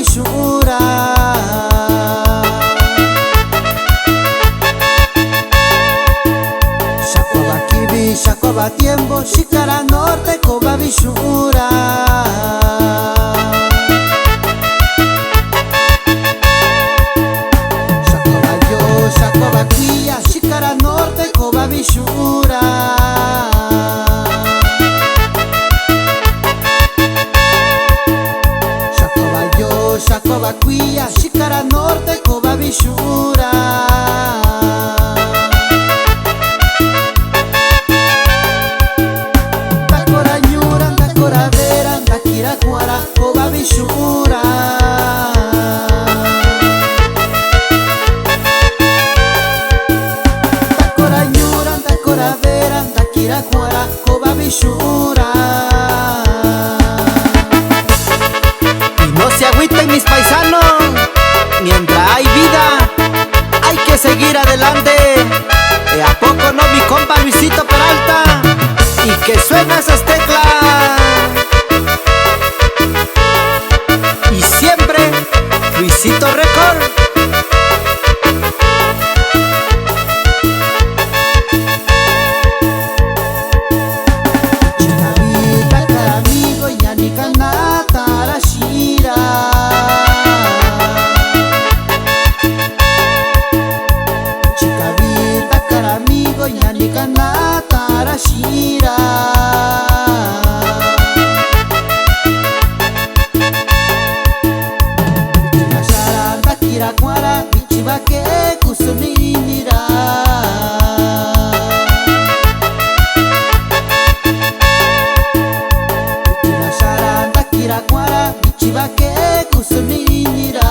bishura. Shakoba kibi, shakoba tiempo, shikara norte koba bishura. Shakoba yo, shakoba kuya, shikara norte koba bishura. Shakoba kuya, shikara norte koba bishura. Takora nyura, takora vera, takira kwara koba bishura. Takora nyura, takora vera, takira kwara koba bishura. No se agüiten mis paisanos, mientras hay vida hay que seguir adelante. ¿A poco no, mi compa Luisito Peralta? Y que suenan esas teclas. Y siempre Luisito Record. Chikavita karamigo yanikana tarashira. Chikavita karamigo yanikana tarashira. Chikasharanda kirakwara bichibake kusuninira. Kirakwara bichibake kusuninira.